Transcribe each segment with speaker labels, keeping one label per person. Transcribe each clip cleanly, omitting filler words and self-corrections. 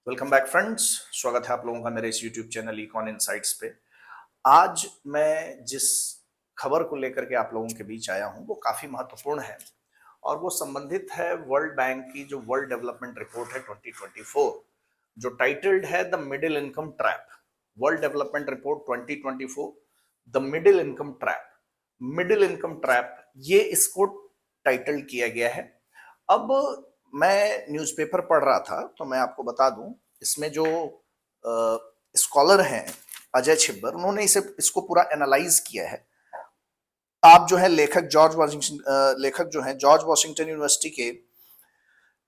Speaker 1: Welcome back friends. स्वागत है आप लोगों का मेरे इस यूट्यूब चैनल इकॉन इनसाइट्स पे। आज मैं जिस खबर को लेकर के आप लोगों के बीच आया हूं वो काफी महत्वपूर्ण है और वो संबंधित है वर्ल्ड बैंक की जो वर्ल्ड डेवलपमेंट रिपोर्ट है 2024, जो टाइटल्ड है the middle income trap. World development report 2024, the middle income trap. Middle income trap, ये इसको टाइटल किया गया है। अब मैं न्यूज़पेपर पढ़ रहा था तो मैं आपको बता दूं, इसमें जो स्कॉलर हैं अजय छिब्बर, उन्होंने इसको पूरा एनालाइज किया है। आप जो है लेखक जो है जॉर्ज वॉशिंगटन यूनिवर्सिटी के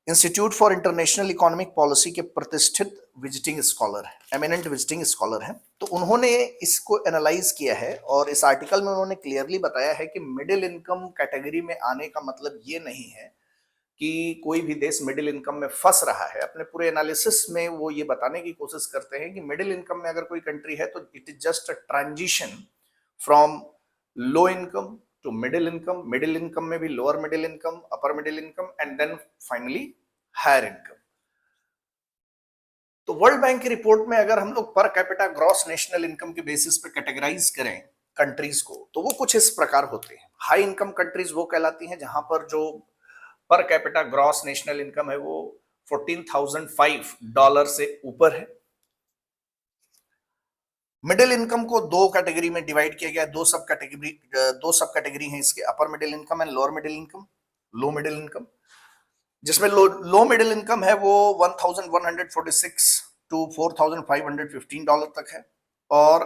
Speaker 1: institute for international economic policy के प्रतिष्ठित विजिटिंग स्कॉलर है, एमिनेंट विजिटिंग स्कॉलर हैं। तो उन्होंने इसको एनालाइज किया है और इस आर्टिकल में उन्होंने क्लियरली बताया है कि मिडिल इनकम कैटेगरी में आने का मतलब ये नहीं है कि कोई भी देश मिडिल इनकम में फंस रहा है। अपने पूरे एनालिसिस में वो ये बताने की कोशिश करते हैं कि मिडिल इनकम में अगर कोई कंट्री है तो it is just a transition from low income to middle income. Middle income में भी lower middle income, upper middle income and then finally higher income. तो वर्ल्ड बैंक की रिपोर्ट में अगर हम लोग per capita gross national income के basis पे कैटेगराइज करें कंट्रीज को, तो वो कुछ इस प्रकार होते हैं। हाई इनकम कंट्रीज वो कहलाती हैं जहां पर जो पर कैपिटा ग्रॉस नेशनल इनकम है वो $14,005 से ऊपर है। मिडिल इनकम को दो कैटेगरी में डिवाइड किया गया है। दो सब कैटेगरी हैं इसके, अपर middle income and lower middle income, low middle income. जिसमें लो मिडिल इनकम है वो 1146 टू $4,515 तक है और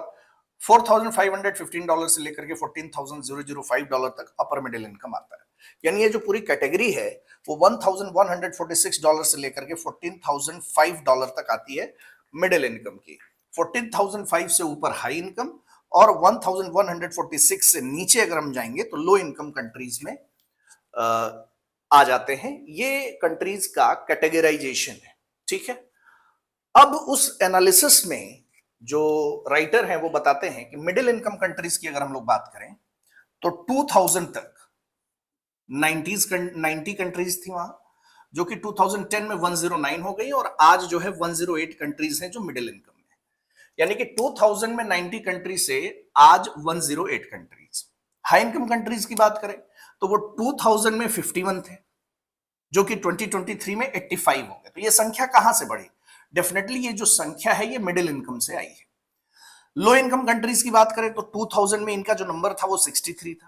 Speaker 1: $4,515 से लेकर के $14,005 तक अपर मिडिल इनकम आता है। यानी ये जो पूरी कैटेगरी है वो $1,146 से लेकर के $14,005 तक आती है मिडिल इनकम की। 14,005 से ऊपर हाई इनकम और 1,146 से नीचे अगर हम जाएंगे तो लो इनकम कंट्रीज में आ जाते हैं। ये कंट्रीज का कैटेगराइजेशन है, ठीक है। अब उस एनालिसिस में जो राइटर हैं वो बताते हैं कि मिडिल इनकम कंट्रीज की अगर हम लोग बात करें तो 2000 तक 90 कंट्रीज थी वहां, जो कि 2010 में 109 हो गई और आज जो है 108 कंट्रीज हैं जो मिडिल इनकम में। यानी कि 2000 में 90 कंट्री से आज 108 कंट्रीज। हाई इनकम कंट्रीज की बात करें तो वो 2000 में 51 थे, जो कि 2023 में 85 हो गए। तो ये संख्या कहां से बढ़ी? डेफिनेटली ये जो संख्या है ये मिडिल इनकम से आई है। लो इनकम कंट्रीज की बात करें तो 2000 में इनका जो नंबर था वो 63 था।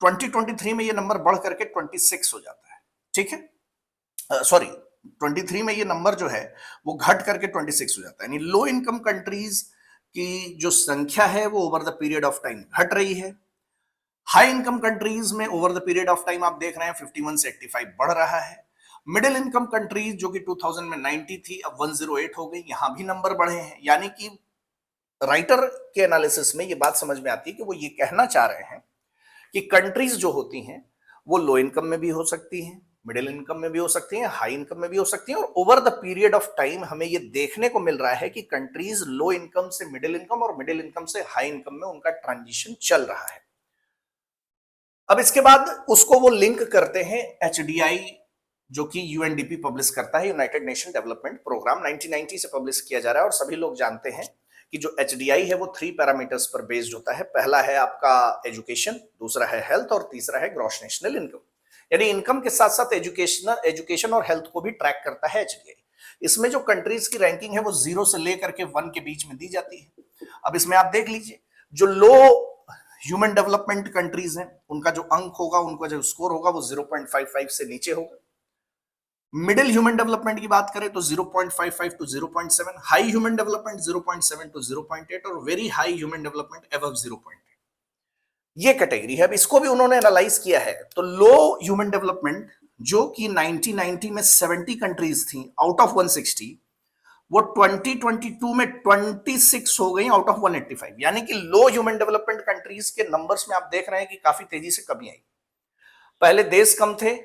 Speaker 1: 2023 में ये नंबर बढ़ करके 26 हो जाता है, ठीक है। सॉरी, 23 में ये नंबर जो है वो घट करके 26 हो जाता है। यानी लो इनकम कंट्रीज की जो संख्या है वो over the period of time घट रही है। हाई इनकम कंट्रीज में over the period of time आप देख रहे हैं 51 से 85 बढ़ रहा है। मिडिल इनकम कंट्रीज जो कि 2000 में 90 थी अब 108 हो गई, यहां भी नंबर बढ़े हैं। यानी कि राइटर के एनालिसिस में ये बात समझ में आती है कि वो ये कहना चाह रहे हैं कि कंट्रीज जो होती हैं वो लो इनकम में भी हो सकती हैं, मिडिल इनकम में भी हो सकती हैं, हाई इनकम में भी हो सकती हैं। और over the period of time हमें ये देखने को मिल रहा है कि कंट्रीज लो इनकम से मिडिल इनकम और मिडिल इनकम से हाई इनकम में उनका ट्रांजिशन चल रहा है। अब इसके बाद उसको वो लिंक करते हैं एचडीआई, जो कि यूएनडीपी पब्लिश करता है, यूनाइटेड नेशन डेवलपमेंट प्रोग्राम 1990 से पब्लिश किया जा रहा है। और सभी लोग जानते हैं कि जो एचडीआई है वो 3 पैरामीटर्स पर बेस्ड होता है। पहला है आपका एजुकेशन, दूसरा है हेल्थ और तीसरा है ग्रॉस नेशनल इनकम। यानी इनकम के साथ साथ एजुकेशन और हेल्थ को भी ट्रैक करता है एचडीआई। इसमें जो कंट्रीज की रैंकिंग है वो 0 से लेकर के 1 के बीच में दी जाती है। अब इसमें आप देख लीजिए, जो लो ह्यूमन डेवलपमेंट कंट्रीज हैं उनका जो अंक होगा, उनका जो स्कोर होगा वो 0.55 से नीचे होगा। मिडिल ह्यूमन डेवलपमेंट की बात करें तो 0.55 to 0.7, high human development 0.7 to 0.8 और very high human development above 0.8। ये कैटेगरी है। अब इसको भी उन्होंने एनालाइज किया है। तो लो ह्यूमन डेवलपमेंट जो कि 1990 में 70 कंट्रीज थी आउट ऑफ 160, वो 2022 में 26 हो गई आउट ऑफ 185। यानी कि लो ह्यूमन डेवलपमेंट कंट्रीज के नंबर्स में आप देख रहे हैं कि काफी तेजी से कमी आई। पहले देश कम थे,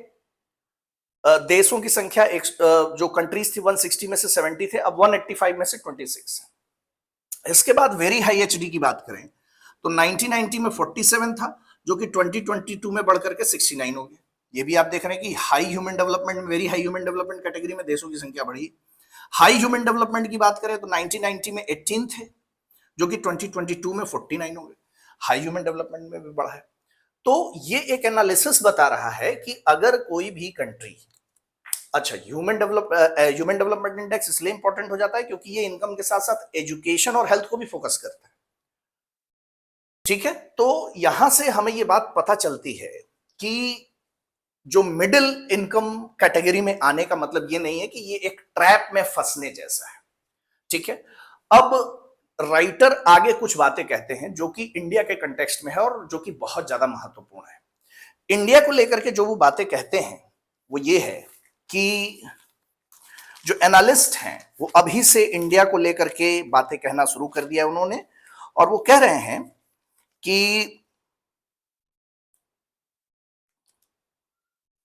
Speaker 1: देशों की संख्या जो कंट्रीज थी 160 में से 70 थे, अब 185 में से 26 है। इसके बाद वेरी हाई एचडी की बात करें तो 1990 में 47 था, जो कि 2022 में बढ़कर के 69 हो गया। ये भी आप देख रहे हैं कि high human development, very high human development category में देशों की संख्या बढ़ी। हाई ह्यूमन डेवलपमेंट की बात करें तो 1990 में 18 थे, जो कि 2022 में 49 हो गए। हाई ह्यूमन डेवलपमेंट में भी बढ़ा है। तो ये एक एनालिसिस बता रहा है कि अगर कोई भी कंट्री, अच्छा ह्यूमन डेवलपमेंट इंडेक्स इसलिए इंपॉर्टेंट हो जाता है क्योंकि ये इनकम के साथ साथ एजुकेशन और हेल्थ को भी फोकस करता है। ठीक है, तो यहां से हमें ये बात पता चलती है कि जो मिडिल इनकम कैटेगरी में आने का मतलब ये नहीं है कि ये एक ट्रैप में फंसने जैसा है। ठीक है, अब राइटर आगे कुछ बातें कहते हैं जो कि इंडिया के कंटेक्स्ट में है और जो कि बहुत ज्यादा महत्वपूर्ण है। इंडिया को लेकर के जो वो बातें कहते हैं वो ये है कि जो एनालिस्ट हैं वो अभी से इंडिया को लेकर के बातें कहना शुरू कर दिया उन्होंने, और वो कह रहे हैं कि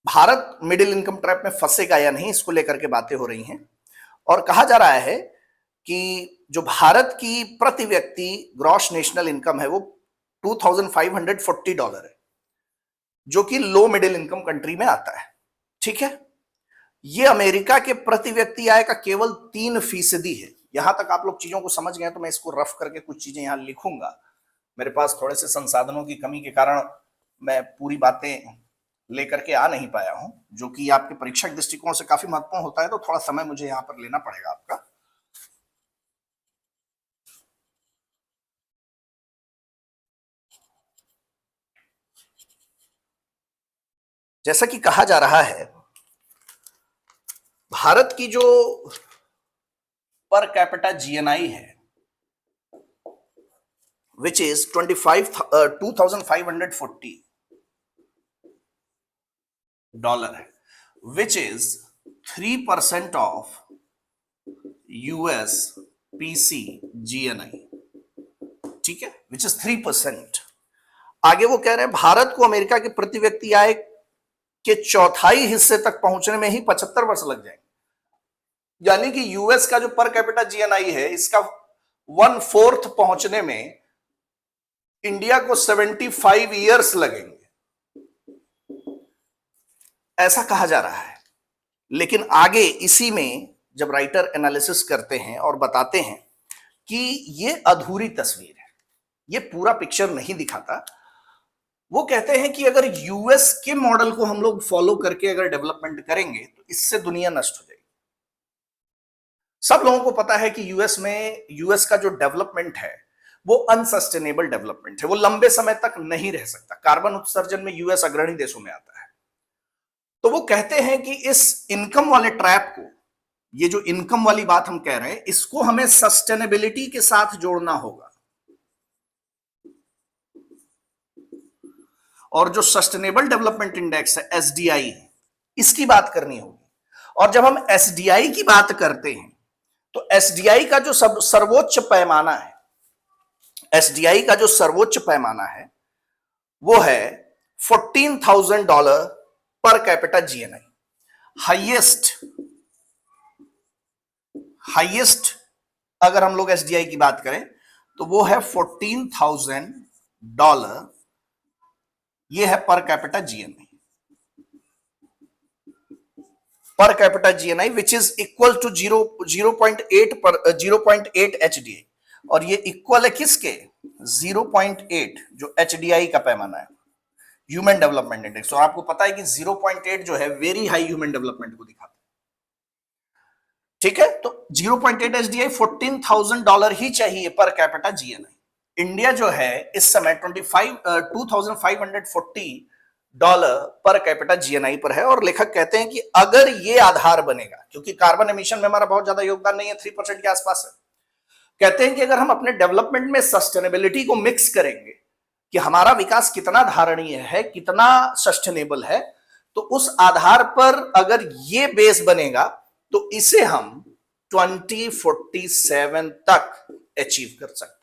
Speaker 1: भारत मिडिल इनकम ट्रैप में फंसेगा या नहीं, इसको लेकर के बातें हो रही हैं। और कहा जा रहा है कि जो भारत की प्रति व्यक्ति ग्रॉस नेशनल इनकम है वो $2540 है, जो कि लो मिडिल इनकम कंट्री में आता है। ठीक है, ये अमेरिका के प्रति व्यक्ति आय का केवल 3% है। यहां तक आप लोग चीजों को समझ गए तो मैं इसको रफ करके कुछ चीजें यहां लिखूंगा। मेरे पास थोड़े से संसाधनों की कमी के कारण मैं पूरी बातें लेकर के आ नहीं पाया हूं, जो कि आपके परीक्षक दृष्टिकोण से काफी महत्वपूर्ण होता है, तो थोड़ा समय मुझे यहां पर लेना पड़ेगा आपका। जैसा कि कहा जा रहा है, भारत की जो पर कैपिटा जीएनआई है which is 2540 डॉलर है, which is 3% of US PC GNI. ठीक है, which is 3%। आगे वो कह रहे हैं भारत को अमेरिका के प्रति व्यक्ति आय के चौथाई हिस्से तक पहुंचने में ही 75 वर्ष लग जाएंगे। यानी कि यूएस का जो पर कैपिटा जीएनआई है इसका 1/4 पहुंचने में इंडिया को 75 ईयर्स लगेंगे, ऐसा कहा जा रहा है। लेकिन आगे इसी में जब राइटर एनालिसिस करते हैं और बताते हैं कि ये अधूरी तस्वीर है, ये पूरा पिक्चर नहीं दिखाता। वो कहते हैं कि अगर यूएस के मॉडल को हम लोग फॉलो करके अगर डेवलपमेंट करेंगे तो इससे दुनिया नष्ट हो जाएगी। सब लोगों को पता है कि यूएस का जो डेवलपमेंट है वो अनसस्टेनेबल डेवलपमेंट है, वो लंबे समय तक नहीं रह सकता। कार्बन उत्सर्जन में यूएस अग्रणी देशों में आता है। तो वो कहते हैं कि इस इनकम वाले ट्रैप को, ये जो इनकम वाली बात हम कह रहे हैं, इसको हमें सस्टेनेबिलिटी के साथ जोड़ना होगा। और जो सस्टेनेबल डेवलपमेंट इंडेक्स है एसडीआई, इसकी बात करनी होगी। और जब हम एसडीआई की बात करते हैं तो एसडीआई का जो सर्वोच्च पैमाना है, एसडीआई का जो सर्वोच्च पैमाना है वो है $14,000 पर कैपिटा जीएनआई। हाईएस्ट अगर हम लोग एसडीआई की बात करें तो वो है $14,000, ये है per capita GNI. Per capita GNI which is equal to 0.8 HDI, और ये इक्वल है किसके? 0.8 जो एचडीआई का पैमाना है, ह्यूमन डेवलपमेंट इंडेक्स। और आपको पता है कि 0.8 जो है वेरी हाई ह्यूमन डेवलपमेंट को दिखाता है। ठीक है, तो 0.8 एचडीआई, $14,000 ही चाहिए पर कैपिटा जीएनआई। इंडिया जो है इस समय 2540 पर कैपिटा जीएनआई पर है। और लेखक कहते हैं कि अगर ये आधार बनेगा, क्योंकि कार्बन एमिशन में हमारा बहुत ज्यादा योगदान नहीं है, 3% के आसपास है, कहते हैं कि अगर हम अपने डेवलपमेंट में सस्टेनेबिलिटी को मिक्स करेंगे कि हमारा विकास कितना धारणीय है, कितना सस्टेनेबल है, तो उस आधार पर अगर ये बेस बनेगा तो इसे हम 2047 तक अचीव कर सकते हैं।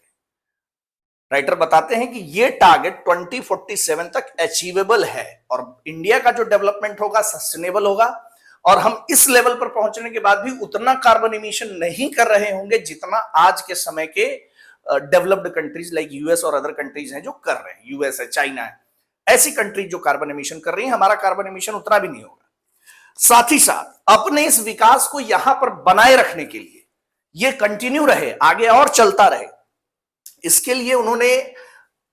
Speaker 1: राइटर बताते हैं कि ये टारगेट 2047 तक अचीवेबल है और इंडिया का जो डेवलपमेंट होगा सस्टेनेबल होगा, और हम इस लेवल पर पहुंचने के बाद भी उतना कार्बन इमिशन नहीं कर रहे होंगे जितना आज के समय के डेवलप्ड कंट्रीज लाइक यूएस और अदर कंट्रीज हैं जो कर रहे हैं। यूएस है, चाइना है, ऐसी कंट्रीज जो कार्बन इमिशन कर रही हैं, हमारा कार्बन इमिशन उतना भी नहीं होगा। साथ ही साथ अपने इस विकास को यहां पर बनाए रखने के लिए, ये कंटिन्यू रहे, आगे और चलता रहे, इसके लिए उन्होंने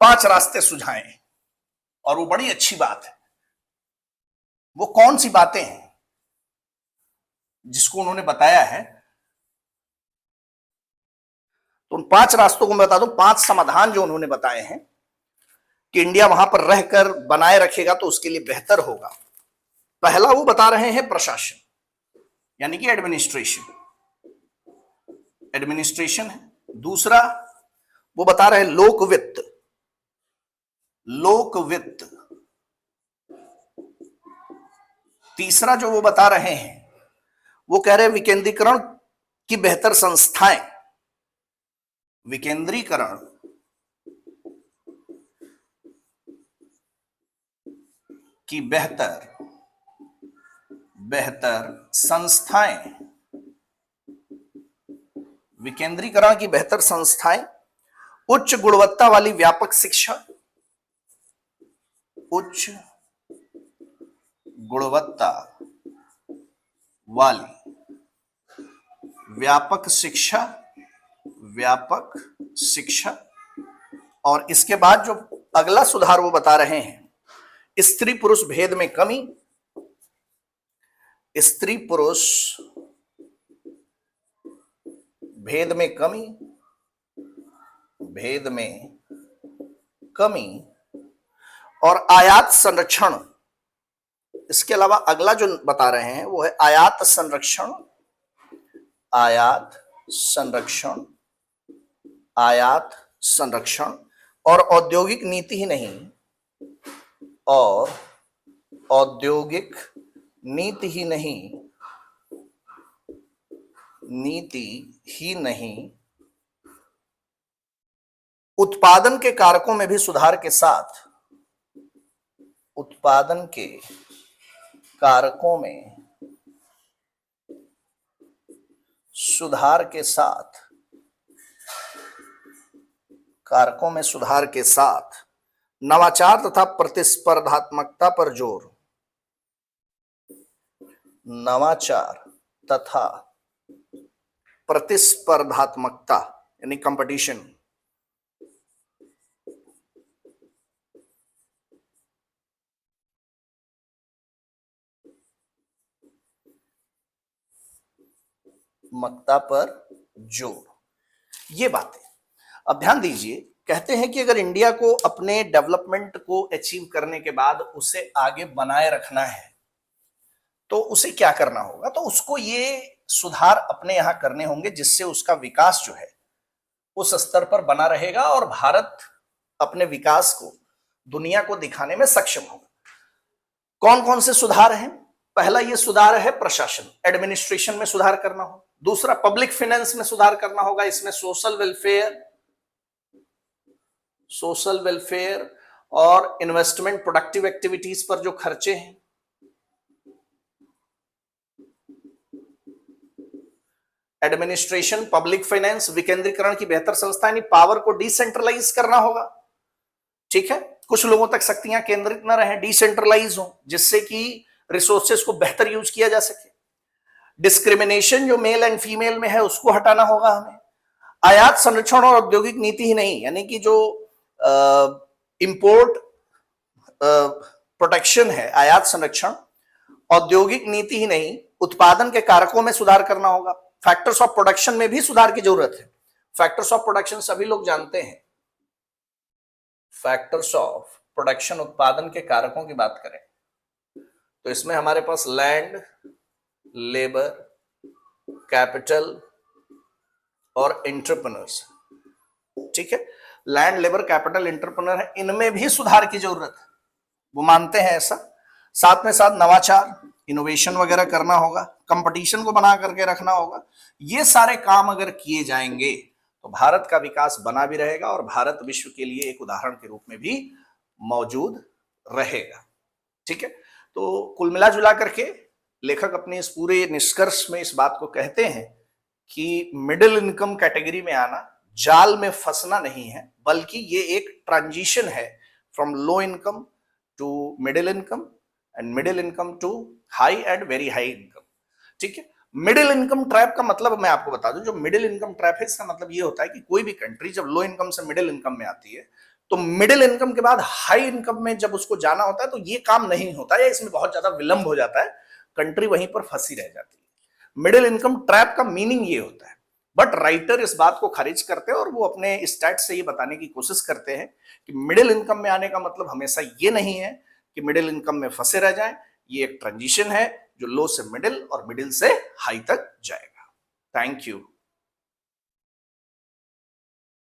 Speaker 1: 5 रास्ते सुझाए हैं। और वो बड़ी अच्छी बात है। वो कौन सी बातें हैं जिसको उन्होंने बताया है? तो उन 5 रास्तों को मैं बता दूं, 5 समाधान जो उन्होंने बताए हैं कि इंडिया वहां पर रहकर बनाए रखेगा तो उसके लिए बेहतर होगा। पहला वो बता रहे हैं प्रशासन, यानी कि एडमिनिस्ट्रेशन, एडमिनिस्ट्रेशन है। दूसरा वो बता रहे हैं लोक वित्त, लोक वित्त। तीसरा जो वो बता रहे हैं, वो कह रहे हैं विकेंद्रीकरण की बेहतर संस्थाएं, विकेंद्रीकरण की बेहतर संस्थाएं, विकेंद्रीकरण की बेहतर संस्थाएं, उच्च गुणवत्ता वाली व्यापक शिक्षा, उच्च गुणवत्ता वाली व्यापक शिक्षा, व्यापक शिक्षा। और इसके बाद जो अगला सुधार वो बता रहे हैं, स्त्री पुरुष भेद में कमी, स्त्री पुरुष भेद में कमी, भेद में कमी और आयात संरक्षण। इसके अलावा अगला जो बता रहे हैं वो है आयात संरक्षण, आयात संरक्षण, आयात संरक्षण। और औद्योगिक नीति ही नहीं, और औद्योगिक नीति ही नहीं, नीति ही नहीं, उत्पादन के कारकों में भी सुधार के साथ, उत्पादन के कारकों में सुधार के साथ, कारकों में सुधार के साथ नवाचार तथा प्रतिस्पर्धात्मकता पर जोर, नवाचार तथा प्रतिस्पर्धात्मकता यानी कंपटीशन। मकता पर जोर, ये बातें। अब ध्यान दीजिए, कहते हैं कि अगर इंडिया को अपने डेवलपमेंट को अचीव करने के बाद उसे आगे बनाए रखना है तो उसे क्या करना होगा? तो उसको ये सुधार अपने यहां करने होंगे जिससे उसका विकास जो है उस स्तर पर बना रहेगा और भारत अपने विकास को दुनिया को दिखाने में सक्षम होगा। कौन कौन से सुधार हैं? पहला ये सुधार है प्रशासन, एडमिनिस्ट्रेशन में सुधार करना हो। दूसरा पब्लिक फाइनेंस में सुधार करना होगा, इसमें सोशल वेलफेयर और इन्वेस्टमेंट, प्रोडक्टिव एक्टिविटीज पर जो खर्चे हैं, एडमिनिस्ट्रेशन, पब्लिक फाइनेंस, विकेंद्रीकरण की बेहतर संस्था, यानी पावर को डिसेंट्रलाइज करना होगा। ठीक है, कुछ लोगों तक शक्तियां केंद्रित न रहें, डिसेंट्रलाइज हो, जिससे कि रिसोर्सेस को बेहतर यूज किया जा सके। डिस्क्रिमिनेशन जो मेल एंड फीमेल में है उसको हटाना होगा हमें। आयात संरक्षण और औद्योगिक नीति ही नहीं, यानी कि जो इंपोर्ट प्रोटेक्शन है, आयात संरक्षण, औद्योगिक नीति ही नहीं, उत्पादन के कारकों में सुधार करना होगा। फैक्टर्स ऑफ प्रोडक्शन में भी सुधार की जरूरत है। फैक्टर्स ऑफ प्रोडक्शन सभी लोग जानते हैं। फैक्टर्स ऑफ प्रोडक्शन, उत्पादन के कारकों की बात करें तो इसमें हमारे पास लैंड, लेबर, कैपिटल और एंटरप्रेन्योर्स। ठीक है, लैंड, लेबर, कैपिटल, एंटरप्रेन्योर है, इनमें भी सुधार की जरूरत है, वो मानते हैं ऐसा। साथ में साथ नवाचार, इनोवेशन वगैरह करना होगा, कंपटीशन को बना करके रखना होगा। ये सारे काम अगर किए जाएंगे तो भारत का विकास बना भी रहेगा और भारत विश्व के लिए एक उदाहरण के रूप में भी मौजूद रहेगा। ठीक है, तो कुल मिला जुला करके लेखक अपने इस पूरे निष्कर्ष में इस बात को कहते हैं कि मिडिल इनकम कैटेगरी में आना जाल में फंसना नहीं है, बल्कि ये एक ट्रांजिशन है from low income to middle income, and middle income to high and very high income. ठीक है, मिडिल इनकम ट्रैप का मतलब मैं आपको बता दूं, जो मिडिल इनकम ट्रैप है इसका मतलब ये होता है कि कोई भी कंट्री जब लो इनकम से मिडिल इनकम में आती है तो मिडिल इनकम के बाद हाई इनकम में जब उसको जाना होता है तो ये काम नहीं होता है, इसमें बहुत ज्यादा विलंब हो जाता है, कंट्री वहीं पर फंसी रह जाती है। मिडिल इनकम ट्रैप का मीनिंग ये होता है, बट राइटर इस बात को खारिज करते हैं और वो अपने स्टैट से ये बताने की कोशिश करते हैं कि मिडिल इनकम में आने का मतलब हमेशा ये नहीं है कि मिडिल इनकम में फंसे रह जाएं, ये एक ट्रांजिशन है जो लो से मिडिल और मिडिल से हाई तक जाएगा। Thank you.